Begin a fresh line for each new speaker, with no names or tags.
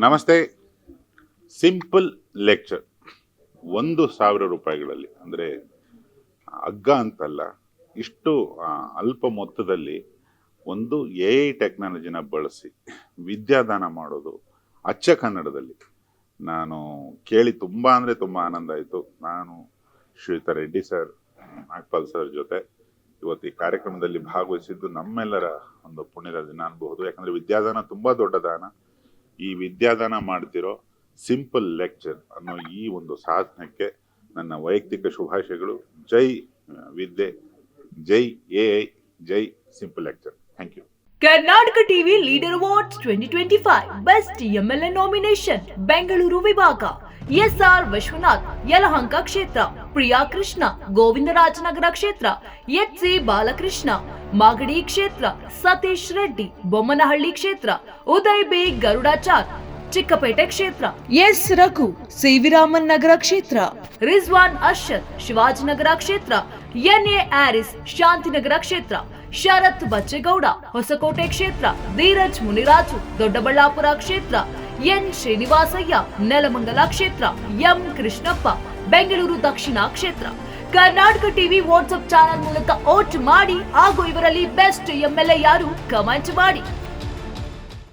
ನಮಸ್ತೆ. Simple lecture 1,000 ರೂಪಾಯಿಗಳಲ್ಲಿ, ಅಂದರೆ ಅಗ್ಗ ಅಂತಲ್ಲ, ಇಷ್ಟು ಅಲ್ಪ ಮೊತ್ತದಲ್ಲಿ ಒಂದು AI ಟೆಕ್ನಾಲಜಿನ ಬಳಸಿ ವಿದ್ಯಾದಾನ ಮಾಡೋದು ಅಚ್ಚ ಕನ್ನಡದಲ್ಲಿ ನಾನು ಕೇಳಿ ತುಂಬ ಅಂದರೆ ತುಂಬ ಆನಂದ ಆಯಿತು. ನಾನು ಶ್ರೀಯುತ ರೆಡ್ಡಿ ಸರ್, ನಾಗ್ಪಾಲ್ ಸರ್ ಜೊತೆ ಇವತ್ತು ಈ ಕಾರ್ಯಕ್ರಮದಲ್ಲಿ ಭಾಗವಹಿಸಿದ್ದು ನಮ್ಮೆಲ್ಲರ ಒಂದು ಪುಣ್ಯದ ದಿನ ಅನ್ಬಹುದು. ಯಾಕಂದರೆ ವಿದ್ಯಾದಾನ ತುಂಬ ದೊಡ್ಡ ದಾನ. ಈ ವಿದ್ಯಾದಾನ ಮಾಡ್ತಿರೋ ಸಿಂಪಲ್ ಲೆಕ್ಚರ್ ಅನ್ನೋ ಈ ಒಂದು ಸಾಧನಕ್ಕೆ ನನ್ನ ವೈಯಕ್ತಿಕ ಶುಭಾಶಯಗಳು. ಜೈ ವಿದ್ಯೆ, ಜೈ AI, ಜೈ simple lecture. Thank you.
Karnataka TV leader awards 2025 best MLA nomination Bengaluru ವಿಭಾಗ SR ವಿಶ್ವನಾಥ್ ಯಲಹಂಕ ಕ್ಷೇತ್ರ, ಪ್ರಿಯಾ ಕೃಷ್ಣ ಗೋವಿಂದರಾಜನಗರ ಕ್ಷೇತ್ರ, HC ಬಾಲಕೃಷ್ಣ ಮಾಗಡಿ ಕ್ಷೇತ್ರ, ಸತೀಶ್ ರೆಡ್ಡಿ ಬೊಮ್ಮನಹಳ್ಳಿ ಕ್ಷೇತ್ರ, ಉದಯ್ ಬಿ ಗರುಡಾಚಾರ್ ಚಿಕ್ಕಪೇಟೆ ಕ್ಷೇತ್ರ, ಎಸ್ ರಘು ಸಿವಿರಾಮನ್ ನಗರ ಕ್ಷೇತ್ರ, ರಿಜ್ವಾನ್ ಅರ್ಷದ್ ಶಿವಾಜಿನಗರ ಕ್ಷೇತ್ರ, NA ಆರಿಸ್ ಶಾಂತಿನಗರ ಕ್ಷೇತ್ರ, ಶರತ್ ಬಚ್ಚೇಗೌಡ ಹೊಸಕೋಟೆ ಕ್ಷೇತ್ರ, ಧೀರಜ್ ಮುನಿರಾಜು ದೊಡ್ಡಬಳ್ಳಾಪುರ ಕ್ಷೇತ್ರ, N ಶ್ರೀನಿವಾಸಯ್ಯ ನೆಲಮಂಗಲ ಕ್ಷೇತ್ರ, M ಕೃಷ್ಣಪ್ಪ ಬೆಂಗಳೂರು ದಕ್ಷಿಣ ಕ್ಷೇತ್ರ. ಕರ್ನಾಟಕ ಟಿವಿ ವಾಟ್ಸ್ಆಪ್ ಚಾನೆಲ್ ಮೂಲಕ ವೋಟ್ ಮಾಡಿ ಹಾಗೂ ಇವರಲ್ಲಿ ಬೆಸ್ಟ್ MLA ಯಾರು ಕಮೆಂಟ್ ಮಾಡಿ.